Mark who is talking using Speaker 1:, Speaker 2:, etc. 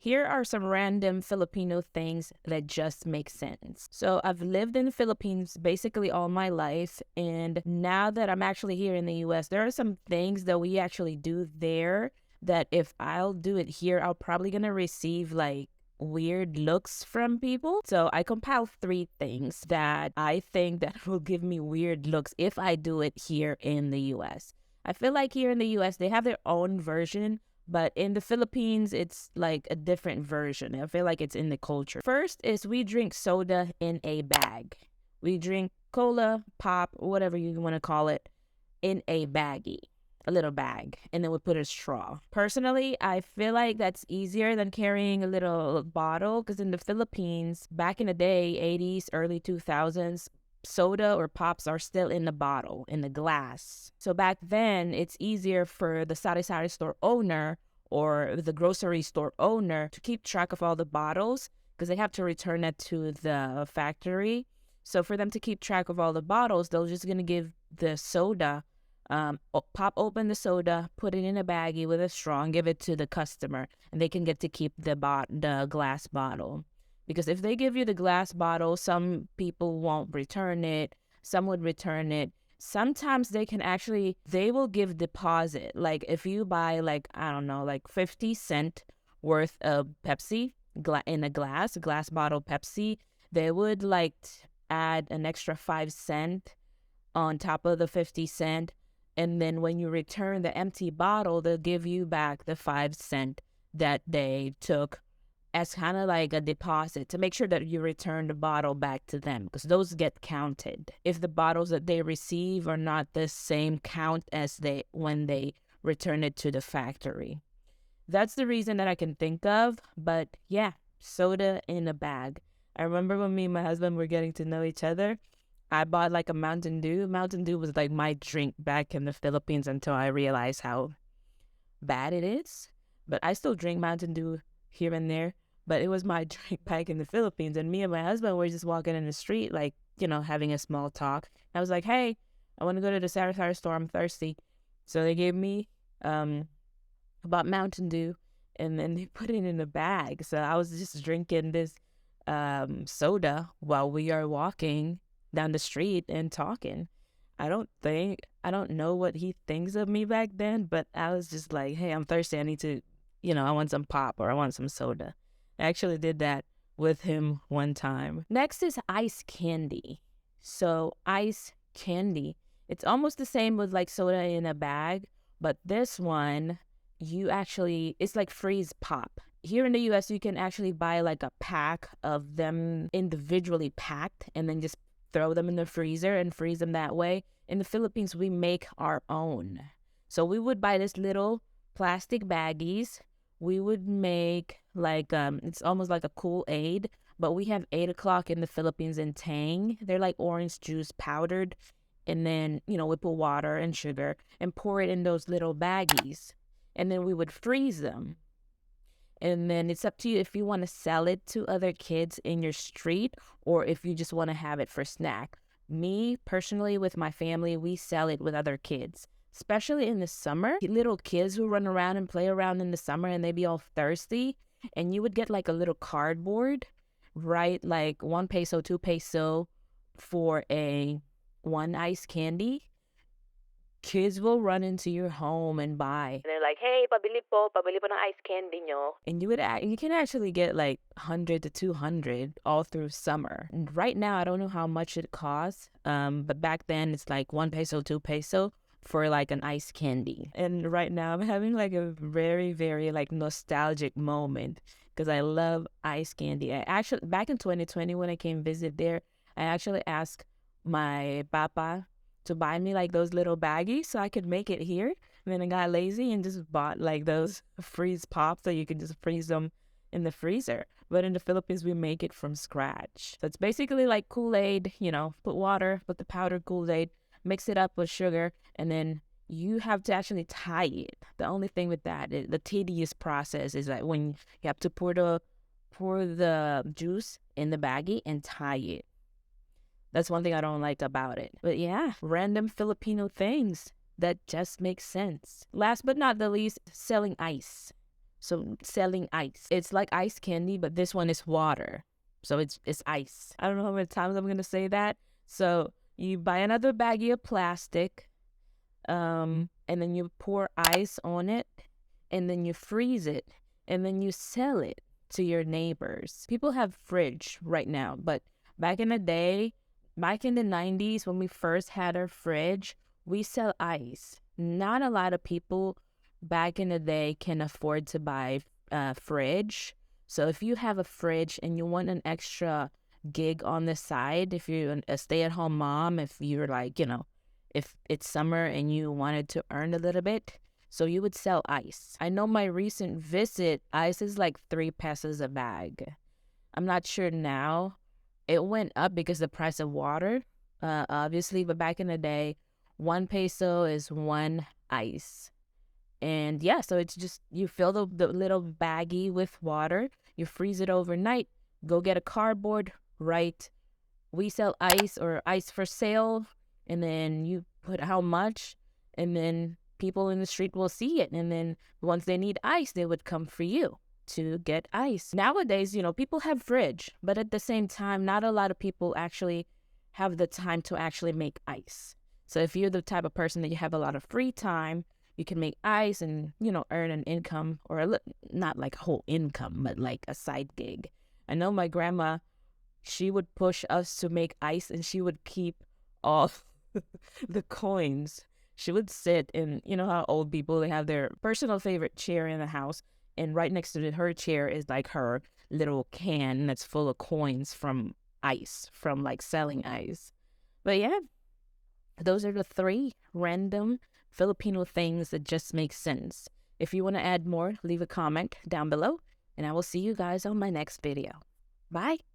Speaker 1: Here are some random Filipino things that just make sense. So, I've lived in the Philippines basically all my life, and now that I'm actually here in the US, there are some things that we actually do there that if I'll do it here, I'll probably gonna receive like weird looks from people. So, I compiled 3 things that I think that will give me weird looks if I do it here in the US. I feel like here in the US, they have their own version, but in the Philippines, it's like a different version. I feel like it's in the culture. First is we drink soda in a bag. We drink cola, pop, whatever you want to call it, in a baggie, a little bag, and then we put a straw. Personally, I feel like that's easier than carrying a little bottle because in the Philippines, back in the day, 80s, early 2000s, soda or pops are still in the bottle, in the glass. So back then, it's easier for the sari-sari store owner or the grocery store owner to keep track of all the bottles because they have to return it to the factory. So for them to keep track of all the bottles, they're just going to give the soda, pop open the soda, put it in a baggie with a straw and give it to the customer, and they can get to keep the glass bottle. Because if they give you the glass bottle, some people won't return it. Some would return it. Sometimes they will give deposit. Like if you buy like, I don't know, like 50 cent worth of Pepsi in a glass bottle Pepsi, they would like add an extra 5 cent on top of the 50 cent. And then when you return the empty bottle, they'll give you back the 5 cent that they took as kind of like a deposit to make sure that you return the bottle back to them because those get counted. If the bottles that they receive are not the same count as when they return it to the factory. That's the reason that I can think of. But yeah, soda in a bag. I remember when me and my husband were getting to know each other, I bought like a Mountain Dew. Mountain Dew was like my drink back in the Philippines until I realized how bad it is. But I still drink Mountain Dew here and there. But it was my drink back in the Philippines. And me and my husband were just walking in the street, like, having a small talk. I was like, hey, I want to go to the sari-sari store. I'm thirsty. So they gave me about Mountain Dew, and then they put it in a bag. So I was just drinking this soda while we are walking down the street and talking. I don't know what he thinks of me back then, but I was just like, hey, I'm thirsty. I need to, I want some pop or I want some soda. I actually did that with him one time. Next is ice candy. So ice candy, it's almost the same with like soda in a bag, but this one, it's like freeze pop. Here in the US, you can actually buy like a pack of them individually packed and then just throw them in the freezer and freeze them that way. In the Philippines, we make our own. So we would buy this little plastic baggies. We would make like, it's almost like a Kool-Aid, but we have 8 o'clock in the Philippines in Tang. They're like orange juice powdered. And then, we put water and sugar and pour it in those little baggies. And then we would freeze them. And then it's up to you if you want to sell it to other kids in your street or if you just want to have it for snack. Me, personally, with my family, we sell it with other kids, especially in the summer. Little kids who run around and play around in the summer and they be all thirsty. And you would get like a little cardboard, right? Like 1 peso, 2 peso for one ice candy. Kids will run into your home and buy. They're like, hey, pabili po ng ice candy nyo. And you can actually get like 100 to 200 all through summer. And right now, I don't know how much it costs, but back then it's like 1 peso, 2 peso for like an ice candy. And right now I'm having like a very, very like nostalgic moment because I love ice candy. I actually, back in 2020 when I came visit there, I actually asked my papa to buy me like those little baggies so I could make it here. And then I got lazy and just bought like those freeze pops so you can just freeze them in the freezer. But in the Philippines, we make it from scratch. So it's basically like Kool-Aid, put water, put the powdered Kool-Aid, mix it up with sugar, and then you have to actually tie it. The only thing with that, the tedious process is that when you have to pour the juice in the baggie and tie it. That's one thing I don't like about it. But yeah, random Filipino things that just make sense. Last but not the least, selling ice. So selling ice. It's like ice candy, but this one is water. So it's ice. I don't know how many times I'm gonna say that. So you buy another baggie of plastic, and then you pour ice on it, and then you freeze it, and then you sell it to your neighbors. People have fridge right now, but back in the day, back in the 90s when we first had our fridge, we sell ice. Not a lot of people back in the day can afford to buy a fridge. So if you have a fridge and you want an extra gig on the side, if you're a stay-at-home mom, if you're like, if it's summer and you wanted to earn a little bit, so you would sell ice. I know my recent visit, ice is like 3 pesos a bag. I'm not sure now. It went up because the price of water, obviously, but back in the day, 1 peso is 1 ice. And yeah, so it's just, you fill the little baggie with water, you freeze it overnight, go get a cardboard, write, we sell ice or ice for sale, and then you put how much, and then people in the street will see it. And then once they need ice, they would come for you to get ice. Nowadays, people have fridge, but at the same time, not a lot of people actually have the time to actually make ice. So if you're the type of person that you have a lot of free time, you can make ice and, earn an income, or not like a whole income, but like a side gig. I know my grandma, she would push us to make ice, and she would keep all the coins. She would sit in, how old people, they have their personal favorite chair in the house, and right next to her chair is like her little can that's full of coins from ice, from like selling ice. But yeah, those are the 3 random Filipino things that just make sense. If you want to add more, leave a comment down below, and I will see you guys on my next video. Bye.